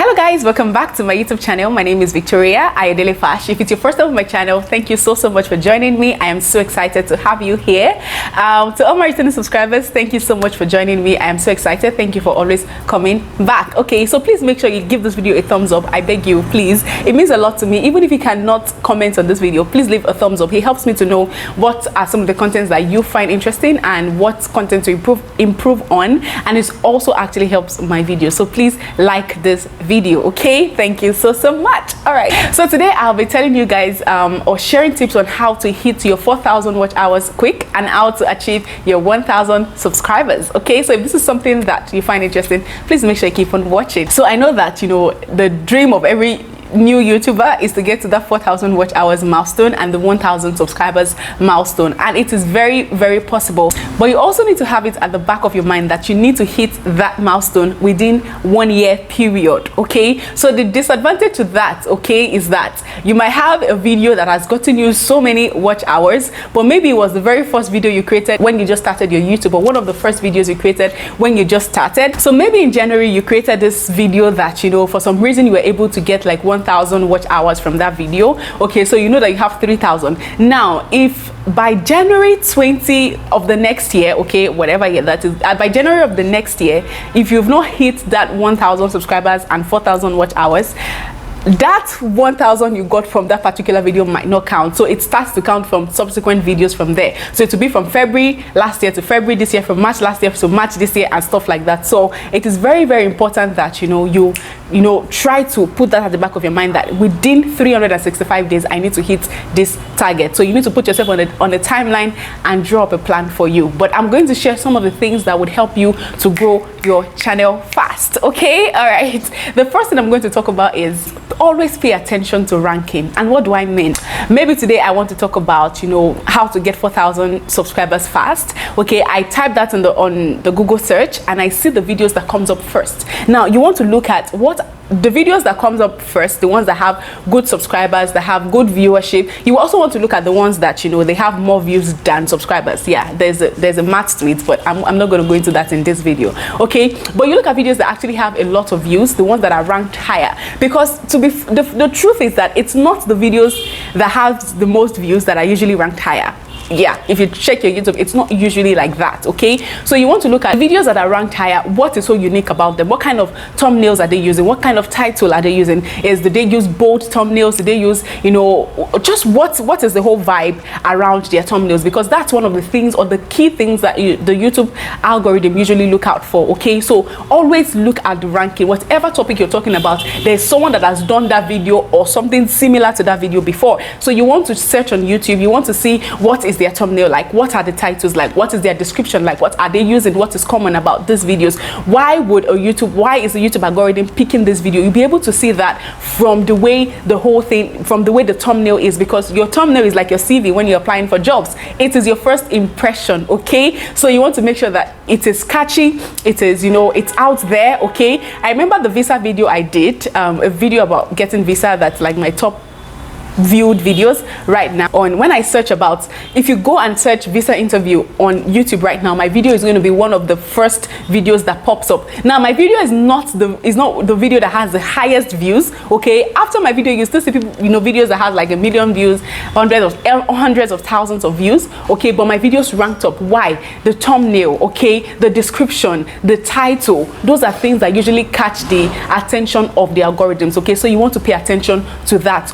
Hello guys, welcome back to my YouTube channel. My name is Victoria Ayodele Fash. If it's your first time on my channel, thank you so much for joining me. I am so excited to have you here. To all my returning subscribers, thank you so much for joining me. I am so excited. Thank you for always coming back. Okay, so please make sure you give this video a thumbs up. I beg you, please. It means a lot to me. Even if you cannot comment on this video, please leave a thumbs up. It helps me to know what are some of the contents that you find interesting and what content to improve on, and it also actually helps my video. So please like this video. Okay, thank you so much. All right, so today I'll be telling you guys or sharing tips on how to hit your 4,000 watch hours quick and how to achieve your 1,000 subscribers. Okay, so if this is something that you find interesting, please make sure you keep on watching. So I know that, you know, the dream of every new YouTuber is to get to that 4,000 watch hours milestone and the 1,000 subscribers milestone, and it is very possible, but you also need to have it at the back of your mind that you need to hit that milestone within 1 year period. Okay, so the disadvantage to that, okay, is that you might have a video that has gotten you so many watch hours, but maybe it was the very first video you created when you just started your YouTube, or one of the first videos you created when you just started. So maybe in January you created this video that, you know, for some reason you were able to get like 1,000 watch hours from that video. Okay, so you know that you have 3,000. Now if by January 20 of the next year, okay, whatever year that is, by January of the next year, if you've not hit that 1,000 subscribers and 4,000 watch hours, that 1,000 you got from that particular video might not count. So it starts to count from subsequent videos from there. So it will be from February last year to February this year, from March last year to March this year, and stuff like that. So it is very important that, you know, you try to put that at the back of your mind that within 365 days I need to hit this target. So you need to put yourself on a timeline and draw up a plan for you. But I'm going to share some of the things that would help you to grow your channel fast. Okay, all right, the first thing I'm going to talk about is always pay attention to ranking. And what do I mean? Maybe today I want to talk about, you know, how to get 4,000 subscribers fast. Okay, I type that on the Google search and I see the videos that comes up first. Now you want to look at what the videos that comes up first, the ones that have good subscribers, that have good viewership. You also want to look at the ones that, you know, they have more views than subscribers. Yeah, there's a math to it, but I'm not going to go into that in this video. Okay, but you look at videos that actually have a lot of views, the ones that are ranked higher, because the truth is that it's not the videos that have the most views that are usually ranked higher. Yeah, if you check your YouTube, it's not usually like that. Okay, so you want to look at videos that are ranked higher. What is so unique about them? What kind of thumbnails are they using? What kind of title are they using? Do they use bold thumbnails? Do they use, you know, just what is the whole vibe around their thumbnails? Because that's one of the things, or the key things, that the YouTube algorithm usually look out for. Okay, so always look at the ranking. Whatever topic you're talking about, there's someone that has done that video or something similar to that video before. So you want to search on YouTube. You want to see what is their thumbnail like, what are the titles like, what is their description like, what are they using, what is common about these videos. Why is the YouTube algorithm picking this video? You'll be able to see that from the way the thumbnail is, because your thumbnail is like your CV when you're applying for jobs. It is your first impression. Okay, so you want to make sure that it is catchy, it is, you know, it's out there. Okay, I remember the visa video I did, a video about getting visa, that's like my top viewed videos right now. On when I search about, if you go and search visa interview on YouTube right now, my video is going to be one of the first videos that pops up. Now my video is not the video that has the highest views. Okay, after my video you still see people, you know, videos that have like 1 million views, hundreds of thousands of views. Okay, but my videos ranked up. Why? The thumbnail, okay, the description, the title, those are things that usually catch the attention of the algorithms. Okay, so you want to pay attention to that.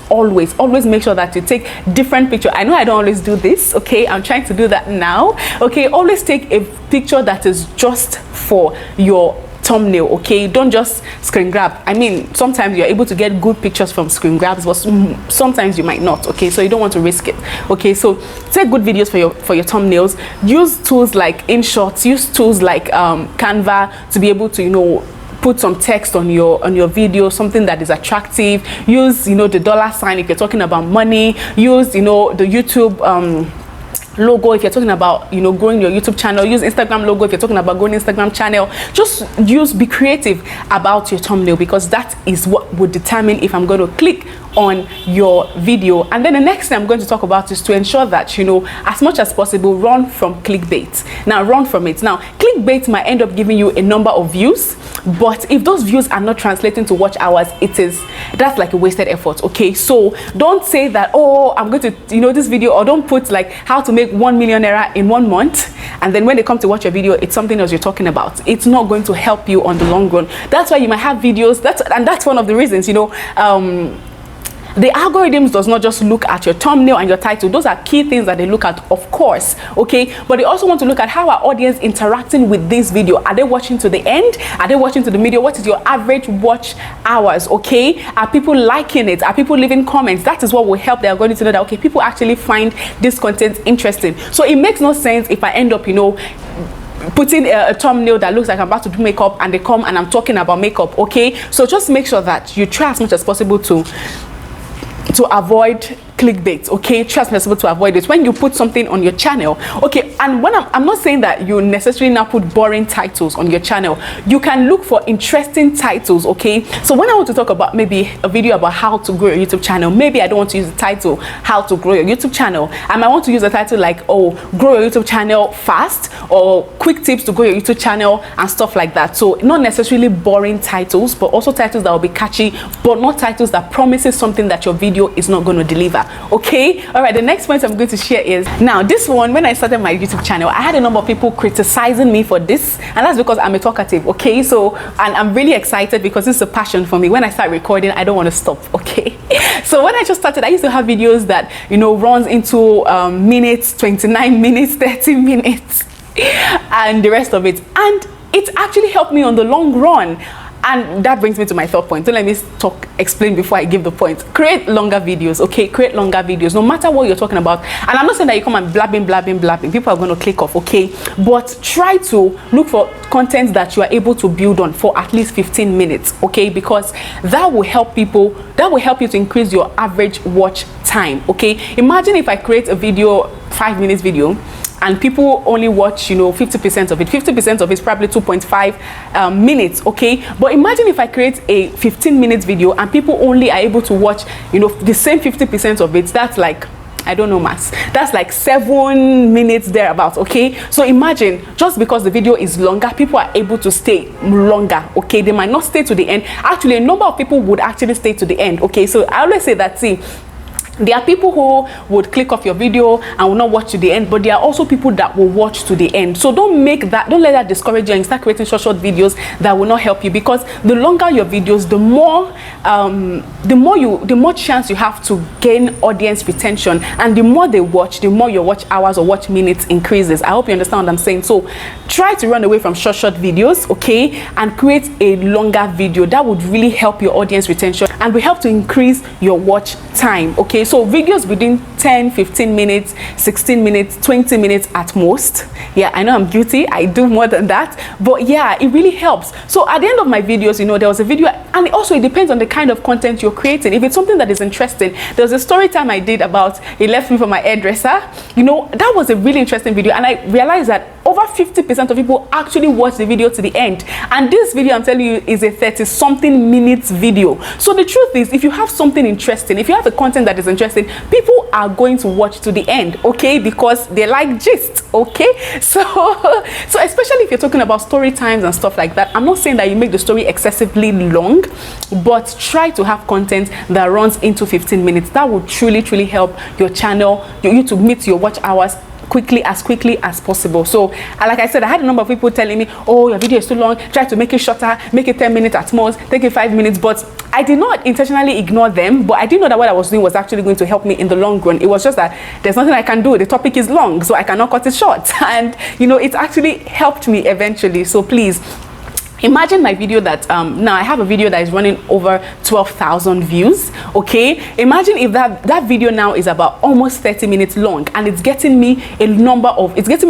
Always make sure that you take different picture. I know I don't always do this. Okay, I'm trying to do that now. Okay, always take a picture that is just for your thumbnail. Okay, don't just screen grab. I mean, sometimes you're able to get good pictures from screen grabs, but sometimes you might not. Okay, so you don't want to risk it. Okay, so take good videos for your thumbnails. Use tools like InShots, use tools like Canva to be able to, you know, put some text on your video, something that is attractive. Use, you know, the $ sign if you're talking about money. Use, you know, the YouTube logo if you're talking about, you know, growing your YouTube channel. Use Instagram logo if you're talking about growing Instagram channel. Just be creative about your thumbnail, because that is what would determine if I'm going to click on your video. And then the next thing I'm going to talk about is to ensure that, you know, as much as possible, run from clickbait. Now, run from it. Now, clickbait might end up giving you a number of views, but if those views are not translating to watch hours, that's like a wasted effort. Okay, so don't say that, oh, I'm going to, you know, this video, or don't put like how to make 1 million naira in 1 month, and then when they come to watch your video, it's something else you're talking about. It's not going to help you on the long run. That's why you might have videos, and that's one of the reasons, you know, the algorithms does not just look at your thumbnail and your title. Those are key things that they look at, of course, okay? But they also want to look at how our audience interacting with this video. Are they watching to the end? Are they watching to the middle? What is your average watch hours, okay? Are people liking it? Are people leaving comments? That is what will help the algorithm to know that, okay, people actually find this content interesting. So it makes no sense if I end up, you know, putting a thumbnail that looks like I'm about to do makeup, and they come and I'm talking about makeup, okay? So just make sure that you try as much as possible to avoid clickbait, okay? Trust me, to avoid it when you put something on your channel, okay? And when I'm not saying that you necessarily now put boring titles on your channel. You can look for interesting titles, okay? So when I want to talk about maybe a video about how to grow your YouTube channel, maybe I don't want to use the title how to grow your YouTube channel. I might want to use a title like, oh, grow your YouTube channel fast, or quick tips to grow your YouTube channel, and stuff like that. So not necessarily boring titles, but also titles that will be catchy, but not titles that promises something that your video is not going to deliver. Okay, all right, the next point I'm going to share is, now this one, when I started my YouTube channel, I had a number of people criticizing me for this, and that's because I'm a talkative, okay? So, and I'm really excited because it's a passion for me. When I start recording, I don't want to stop, okay? So when I just started, I used to have videos that, you know, runs into minutes, 29 minutes, 30 minutes, and the rest of it, and it actually helped me on the long run. And that brings me to my third point. So let me explain before I give the point. Create longer videos, okay? Create longer videos, no matter what you're talking about. And I'm not saying that you come and blabbing. People are going to click off, okay? But try to look for content that you are able to build on for at least 15 minutes, okay? Because that will help people, that will help you to increase your average watch time, okay? Imagine if I create a video, 5 minutes video, and people only watch, you know, 50% of it. 50% of it is probably 2.5 minutes, okay? But imagine if I create a 15-minute video and people only are able to watch, you know, the same 50% of it. That's like, I don't know maths. That's like 7 minutes thereabouts, okay? So imagine, just because the video is longer, people are able to stay longer, okay? They might not stay to the end. Actually, a number of people would actually stay to the end, okay? So I always say that, see, there are people who would click off your video and will not watch to the end, but there are also people that will watch to the end. So don't let that discourage you and start creating short videos that will not help you, because the longer your videos, the more chance you have to gain audience retention, and the more they watch, the more your watch hours or watch minutes increases. I hope you understand what I'm saying. So try to run away from short videos, okay, and create a longer video. That would really help your audience retention and will help to increase your watch time, okay? So videos within 10, 15 minutes, 16 minutes, 20 minutes at most. Yeah, I know I'm guilty. I do more than that. But yeah, it really helps. So at the end of my videos, you know, there was a video, and also it depends on the kind of content you're creating. If it's something that is interesting, there was a story time I did about he left me for my hairdresser. You know, that was a really interesting video, and I realized that over 50% of people actually watch the video to the end. And this video, I'm telling you, is a 30-something minutes video. So the truth is, if you have something interesting, if you have a content that is interesting, people are going to watch to the end, okay? Because they like gist, okay? So especially if you're talking about story times and stuff like that, I'm not saying that you make the story excessively long, but try to have content that runs into 15 minutes. That will truly help your channel, your YouTube, meet your watch hours quickly as possible. So like I said, I had a number of people telling me, oh, your video is too long, try to make it shorter, make it 10 minutes at most, take it 5 minutes. But I did not intentionally ignore them, but I didn't know that what I was doing was actually going to help me in the long run. It was just that there's nothing I can do. The topic is long, so I cannot cut it short. And you know, it actually helped me eventually. So please, imagine my video that now I have a video that is running over 12,000 views, okay? Imagine if that video now is about almost 30 minutes long, and it's getting me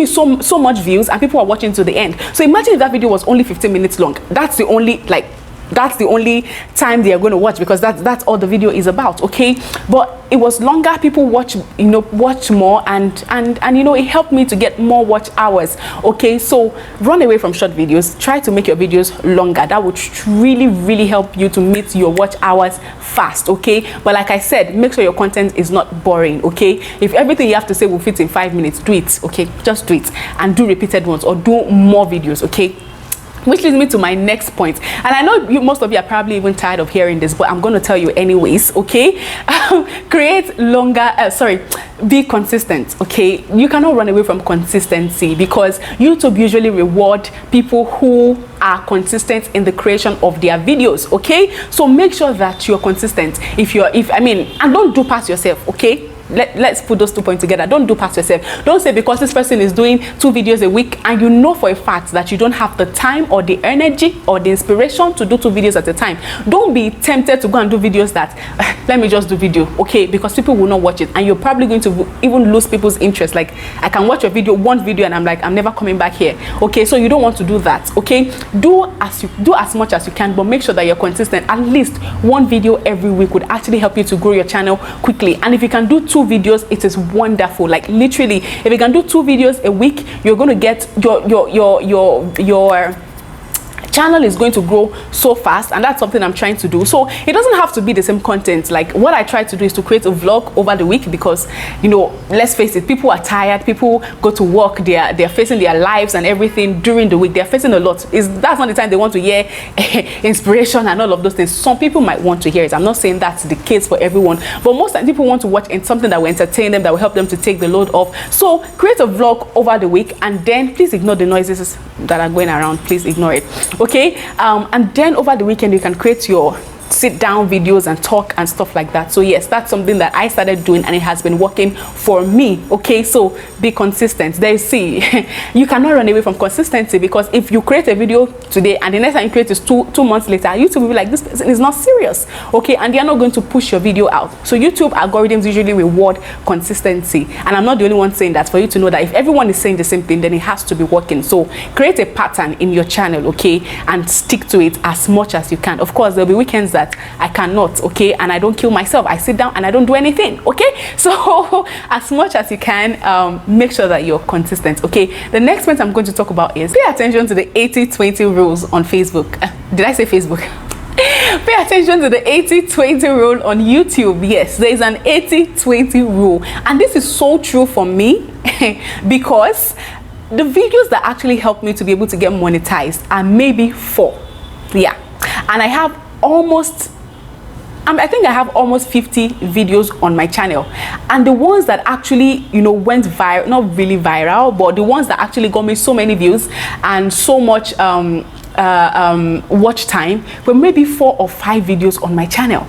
so much views, and people are watching to the end. So imagine if that video was only 15 minutes long. That's the only, like, that's the only time they are going to watch, because that's all the video is about. Okay, but it was longer, people watch more, and it helped me to get more watch hours. Okay, so run away from short videos, try to make your videos longer. That would really help you to meet your watch hours fast. Okay, but like I said, make sure your content is not boring. Okay, if everything you have to say will fit in 5 minutes, do it. Okay, just do it, and do repeated ones, or do more videos. Okay, which leads me to my next point, and I know most of you are probably even tired of hearing this, but I'm going to tell you anyways. Okay, create longer be consistent. Okay, you cannot run away from consistency, because YouTube usually reward people who are consistent in the creation of their videos. Okay, so make sure that you're consistent. And don't do past yourself. Okay, let's put those 2 points together. Don't do past yourself. Don't say because this person is doing 2 videos a week and you know for a fact that you don't have the time or the energy or the inspiration to do 2 videos at a time. Don't be tempted to go and do videos that let me just do video. Okay, because people will not watch it, and you're probably going to even lose people's interest. Like, I can watch one video and I'm like, I'm never coming back here. Okay, so you don't want to do that. Okay, do as much as you can, but make sure that you're consistent. At least 1 video every week would actually help you to grow your channel quickly. And if you can do 2 videos, it is wonderful. Like, literally, if you can do 2 videos a week, you're going to get your channel is going to grow so fast, and that's something I'm trying to do. So it doesn't have to be the same content. Like, what I try to do is to create a vlog over the week, because let's face it, people are tired, people go to work, they're facing their lives and everything during the week, they're facing a lot. That's not the time they want to hear inspiration and all of those things. Some people might want to hear it. I'm not saying that's the case for everyone, but most time people want to watch something that will entertain them, that will help them to take the load off. So create a vlog over the week, and then please ignore the noises that are going around. Please ignore it. Okay, and then over the weekend you can create your sit down videos and talk and stuff like that. So yes, that's something that I started doing, and it has been working for me. Okay, so be consistent. There you see, you cannot run away from consistency, because if you create a video today and the next time you create is two months later, YouTube will be like, this person is not serious. Okay, and they are not going to push your video out. So YouTube algorithms usually reward consistency, and I'm not the only one saying that, for you to know that if everyone is saying the same thing, then it has to be working. So create a pattern in your channel, okay, and stick to it as much as you can. Of course, there'll be weekends that I cannot, okay, and I don't kill myself. I sit down and I don't do anything. Okay, so as much as you can, make sure that you're consistent. Okay, the next point I'm going to talk about is pay attention to the 80-20 rules on Facebook. Did I say Facebook? Pay attention to the 80-20 rule on YouTube. Yes, there is an 80-20 rule, and this is so true for me because the videos that actually help me to be able to get monetized are maybe 4. Yeah, and I have I think I have almost 50 videos on my channel, and the ones that actually went viral, not really viral, but the ones that actually got me so many views and so much watch time were maybe 4 or 5 videos on my channel.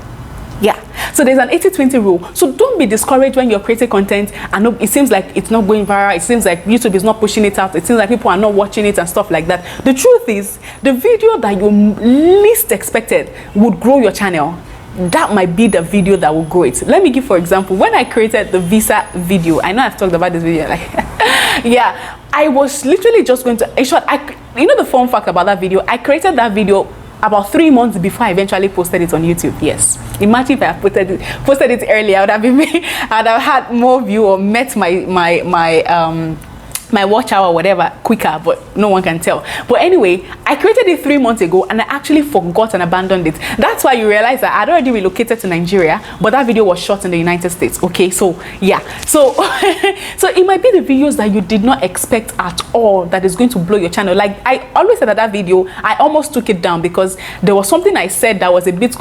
Yeah, so there's an 80-20 rule. So don't be discouraged when you're creating content and it seems like it's not going viral, it seems like YouTube is not pushing it out, it seems like people are not watching it and stuff like that. The truth is, the video that you least expected would grow your channel. That might be the video that will grow it. Let me give, for example, when I created the visa video, I know I've talked about this video, like yeah, I was literally just going to, in short, the fun fact about that video, I created that video about 3 months before I eventually posted it on YouTube. Yes, imagine if I posted it earlier, I would have been I'd have had more view or met my watch hour or whatever quicker, but no one can tell. But anyway, I created it 3 months ago and I actually forgot and abandoned it. That's why you realize that I'd already relocated to Nigeria, but that video was shot in the United States. Okay, so yeah, so so it might be the videos that you did not expect at all that is going to blow your channel. Like I always said that video, I almost took it down because there was something I said that was a bit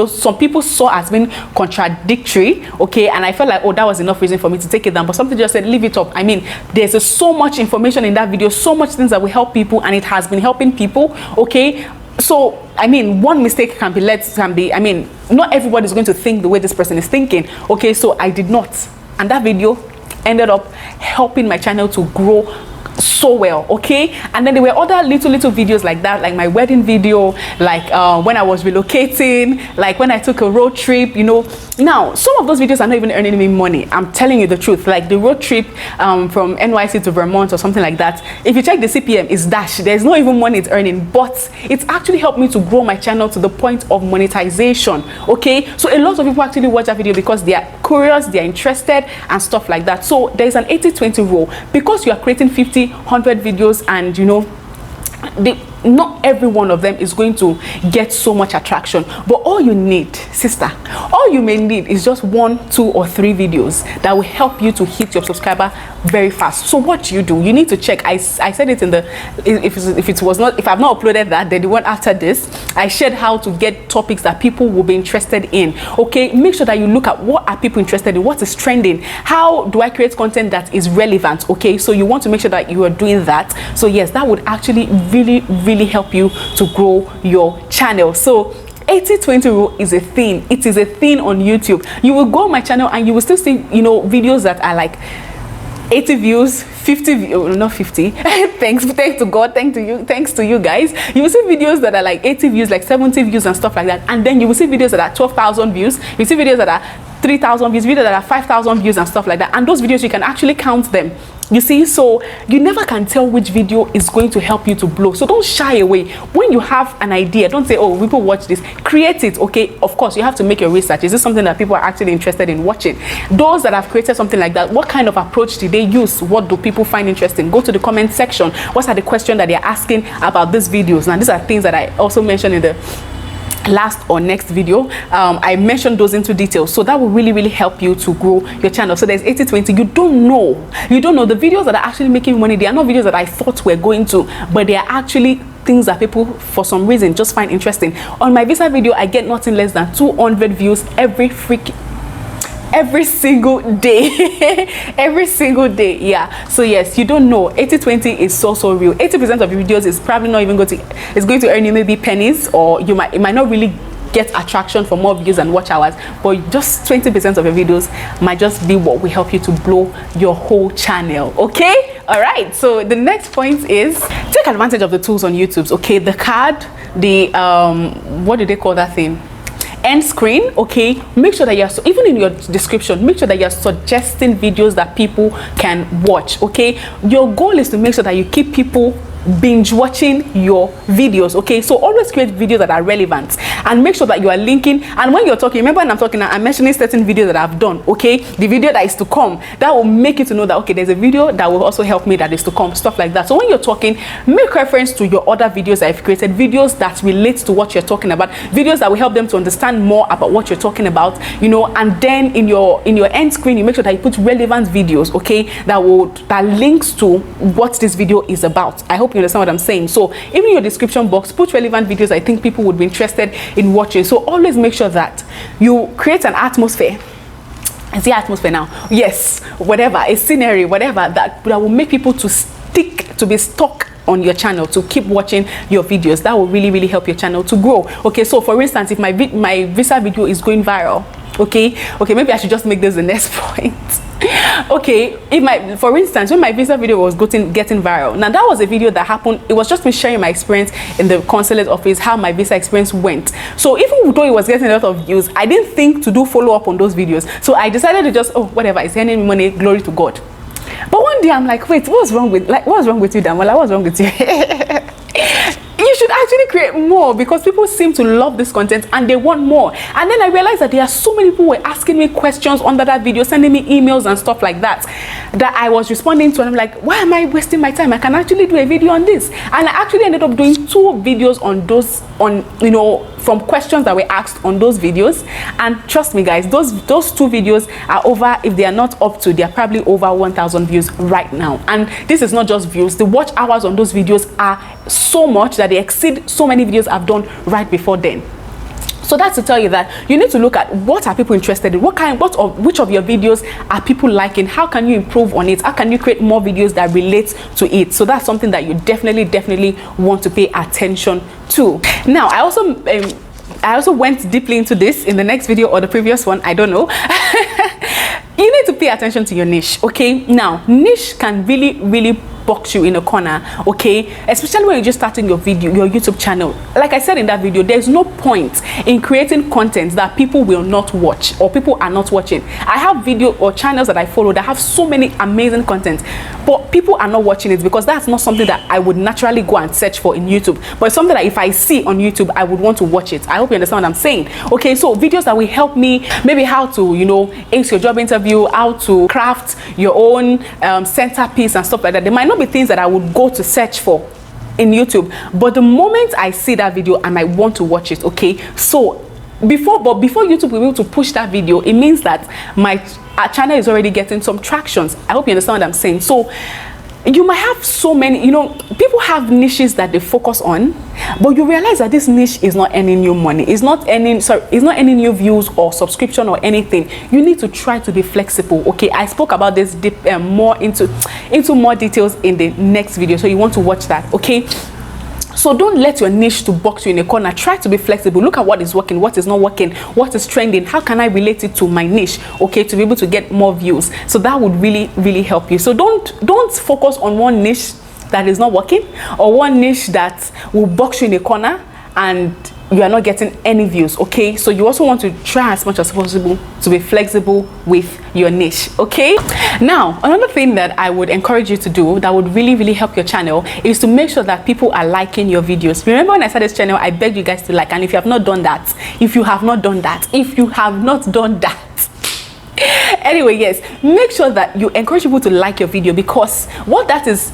some people saw as being contradictory. Okay, and I felt like, oh, that was enough reason for me to take it down, but something just said leave it up. I mean, there's so much information in that video, so much things that will help people, and it has been helping people. Okay, so I mean, one mistake can be I mean, not everybody is going to think the way this person is thinking. Okay, so I did not, and that video ended up helping my channel to grow so well, okay? And then there were other little videos like that, like my wedding video, like when I was relocating, like when I took a road trip, you know. Now some of those videos are not even earning me money, I'm telling you the truth. Like the road trip from NYC to Vermont or something like that, if you check the CPM, it's dash, there's not even money it's earning, but it's actually helped me to grow my channel to the point of monetization, okay? So a lot of people actually watch that video because they are curious, they are interested and stuff like that. So there's an 80-20 rule. Because you are creating 50, 100 videos, and you know, not every one of them is going to get so much attraction, but all you need, sister, all you may need is just 1, 2 or 3 videos that will help you to hit your subscriber very fast. So what do? You need to check. I said it in the, if I've not uploaded that, then the one after this, I shared how to get topics that people will be interested in, okay? Make sure that you look at what are people interested in, what is trending, how do I create content that is relevant, okay? So you want to make sure that you are doing that. So yes, that would actually really help you to grow your channel. So 80-20 rule is a thing. It is a thing on YouTube. You will go on my channel and you will still see, you know, videos that are like 80 views, 50 not 50 thanks to God, thanks to you guys. You will see videos that are like 80 views, like 70 views and stuff like that, and then you will see videos that are 12,000 views, you see videos that are 3,000 views, videos that are 5,000 views and stuff like that. And those videos, you can actually count them, you see. So you never can tell which video is going to help you to blow. So don't shy away. When you have an idea, don't say, oh, people watch this, create it, okay? Of course, you have to make your research. Is this something that people are actually interested in watching? Those that have created something like that, what kind of approach did they use? What do people find interesting? Go to the comment section. What are the questions that they're asking about these videos? Now, these are things that I also mentioned in the last or next video. I mentioned those into detail, so that will really help you to grow your channel. So there's 80-20. You don't know the videos that are actually making money. They are not videos that I thought were going to, but they are actually things that people for some reason just find interesting. On my visa video, I get nothing less than 200 views every single day. Every single day, yeah. So yes, you don't know. 80-20 is so real. 80% of your videos is probably not even going to earn you maybe pennies, or it might not really get attraction for more views and watch hours, but just 20% of your videos might just be what will help you to blow your whole channel, okay? All right, so the next point is take advantage of the tools on YouTube, okay? The card, the what do they call that thing, end screen, okay? Make sure that you're, even in your description, make sure that you're suggesting videos that people can watch, okay? Your goal is to make sure that you keep people binge watching your videos, okay? So always create videos that are relevant and make sure that you are linking. And when you're talking, remember when I'm talking, I'm mentioning certain videos that I've done, okay? The video that is to come, that will make you to know that, okay, there's a video that will also help me that is to come, stuff like that. So when you're talking, make reference to your other videos that I've created, videos that relate to what you're talking about, videos that will help them to understand more about what you're talking about, you know. And then in your end screen, you make sure that you put relevant videos, okay, that links to what this video is about. I hope you understand what I'm saying. So even in your description box, put relevant videos I think people would be interested in watching. So always make sure that you create an atmosphere. Is the atmosphere now? Yes, whatever, a scenery, whatever that will make people to be stuck on your channel, to keep watching your videos. That will really help your channel to grow. Okay, so for instance, if my visa video is going viral, okay, maybe I should just make this the next point. Okay, for instance, when my visa video was getting viral, now that was a video that happened, it was just me sharing my experience in the consulate office, how my visa experience went. So even though it was getting a lot of views, I didn't think to do follow-up on those videos. So I decided to just, oh, whatever, it's earning me money, glory to God. But one day I'm like, wait, what's wrong with you, Damola? What's wrong with you? You should actually create more, because people seem to love this content and they want more. And then I realized that there are so many people who were asking me questions under that video, sending me emails and stuff like that I was responding to, and I'm like, why am I wasting my time? I can actually do a video on this. And I actually ended up doing 2 videos on those, you know, from questions that were asked on those videos. And trust me guys, those 2 videos are over, if they are not up to, they're probably over 1,000 views right now. And this is not just views, the watch hours on those videos are so much that they exceed so many videos I've done right before then. So that's to tell you that you need to look at what are people interested in, which of your videos are people liking, how can you improve on it, how can you create more videos that relate to it. So that's something that you definitely want to pay attention to. Now I also went deeply into this in the next video or the previous one, I don't know. You need to pay attention to your niche, okay? Now niche can really box you in a corner, okay? Especially when you're just starting your YouTube channel. Like I said in that video, there's no point in creating content that people will not watch or people are not watching. I have video or channels that I follow that have so many amazing content, but people are not watching it because that's not something that I would naturally go and search for in YouTube. But it's something that if I see on YouTube, I would want to watch it. I hope you understand what I'm saying. Okay, so videos that will help me, maybe how to, you know, ace your job interview, how to craft your own centerpiece and stuff like that. There might not be things that I would go to search for in YouTube, but the moment I see that video, I might want to watch it. Okay, so before YouTube will be able to push that video, it means that my channel is already getting some tractions. I hope you understand what I'm saying. So you might have so many, you know, people have niches that they focus on, but you realize that this niche is not earning you money, it's not earning new views or subscription or anything. You need to try to be flexible. Okay, I spoke about this more into more details in the next video, so you want to watch that. Okay, so don't let your niche to box you in a corner. Try to be flexible. Look at what is working, what is not working, what is trending, how can I relate it to my niche, okay, to be able to get more views. So that would really help you. So don't focus on one niche that is not working or one niche that will box you in a corner and you are not getting any views. Okay, so you also want to try as much as possible to be flexible with your niche. Okay, now another thing that I would encourage you to do that would really help your channel is to make sure that people are liking your videos. Remember when I started this channel, I begged you guys to like, and if you have not done that, anyway, yes, make sure that you encourage people to like your video, because what that is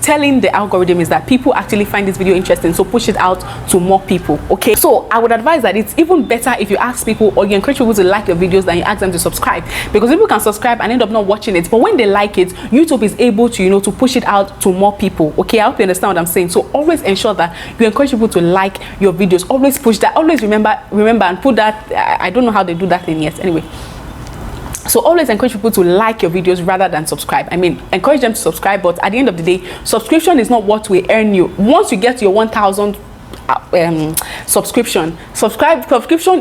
telling the algorithm is that people actually find this video interesting, so push it out to more people. Okay, so I would advise that it's even better if you ask people or you encourage people to like your videos than you ask them to subscribe, because people can subscribe and end up not watching it, but when they like it, YouTube is able to, you know, to push it out to more people. Okay, I hope you understand what I'm saying. So always ensure that you encourage people to like your videos. Always push that. Always remember and put that. I don't know how they do that thing yet. Anyway, so always encourage people to like your videos rather than subscribe. I mean, encourage them to subscribe, but at the end of the day, subscription is not what will earn you. Once you get your 1,000 subscription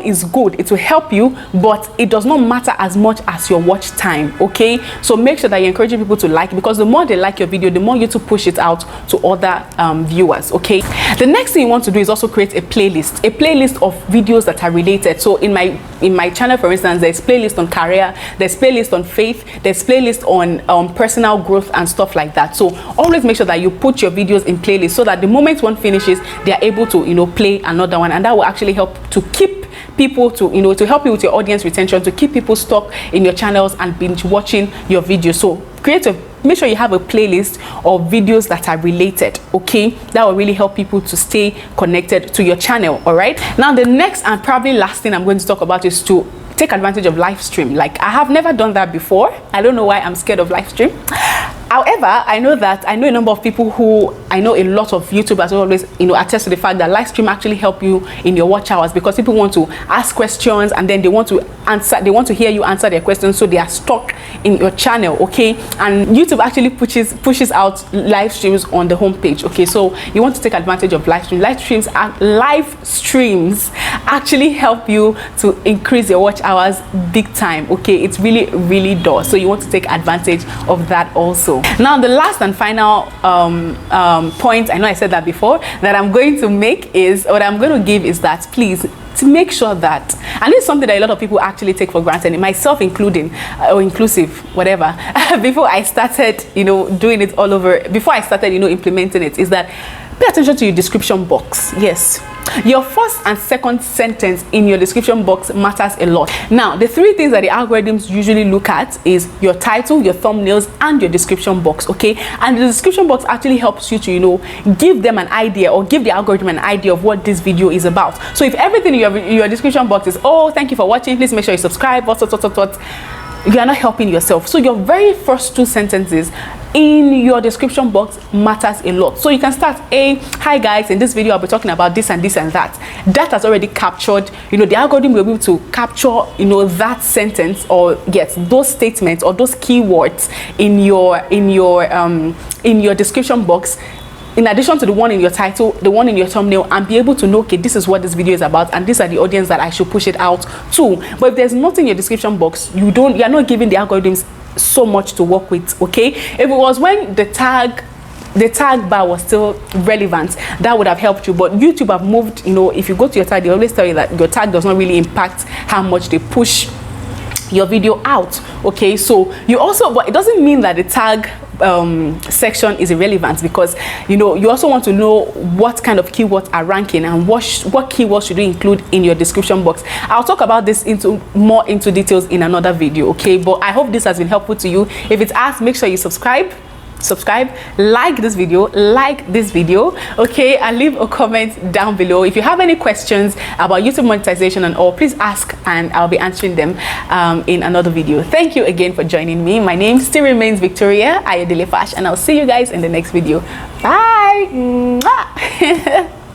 is good, it will help you, but it does not matter as much as your watch time. Okay, so make sure that you're encouraging people to like, because the more they like your video, the more YouTube push it out to other viewers. Okay, the next thing you want to do is also create a playlist of videos that are related. So in my channel, for instance, there's playlist on career, there's playlist on faith, there's playlist on personal growth and stuff like that. So always make sure that you put your videos in playlists, so that the moment one finishes, they are able to, you know, play another one, and that will actually help to keep people, to, you know, to help you with your audience retention, to keep people stuck in your channels and binge watching your videos. So make sure you have a playlist of videos that are related. Okay, that will really help people to stay connected to your channel. All right, now the next and probably last thing I'm going to talk about is to take advantage of live stream. Like, I have never done that before. I don't know why I'm scared of live stream. However, I know a number of people who, I know a lot of YouTubers who always, you know, attest to the fact that live stream actually help you in your watch hours, because people want to ask questions and then they want to hear you answer their questions, so they are stuck in your channel. Okay, and YouTube actually pushes out live streams on the homepage. Okay, so you want to take advantage of live streams. Live streams actually help you to increase your watch hours big time. Okay, it really does. So you want to take advantage of that also. Now the last and final point, I know I said that before, that I'm going to make is, what I'm going to give is that, please, to make sure that, and this is something that a lot of people actually take for granted, myself including, or inclusive, whatever, before I started, you know, doing it all over, before I started, you know, implementing it, is that pay attention to your description box. Yes, your first and second sentence in your description box matters a lot. Now, the three things that the algorithms usually look at is your title, your thumbnails, and your description box. Okay, and the description box actually helps you to, you know, give them an idea, or give the algorithm an idea of what this video is about. So if everything in your description box is, oh, thank you for watching, please make sure you subscribe, what, you are not helping yourself. So your very first two sentences in your description box matters a lot. So you can start, hi guys, in this video I'll be talking about this and this and that. That has already captured, you know, the algorithm will be able to capture, you know, that sentence, or yes, those statements or those keywords in your description box, in addition to the one in your title, the one in your thumbnail, and be able to know, okay, this is what this video is about, and these are the audience that I should push it out to. But if there's nothing in your description box, you're not giving the algorithms so much to work with. Okay, if it was when the tag bar was still relevant, that would have helped you. But YouTube have moved, you know, if you go to your tag, they always tell you that your tag does not really impact how much they push your video out. Okay, so you also, but it doesn't mean that the tag section is irrelevant, because you know, you also want to know what kind of keywords are ranking and what keywords should you include in your description box. I'll talk about this more into details in another video. Okay, but I hope this has been helpful to you. If it has, make sure you subscribe, like this video, okay, and leave a comment down below. If you have any questions about YouTube monetization and all, please ask and I'll be answering them in another video. Thank you again for joining me. My name still remains Victoria Ayodele Fash, and I'll see you guys in the next video. Bye.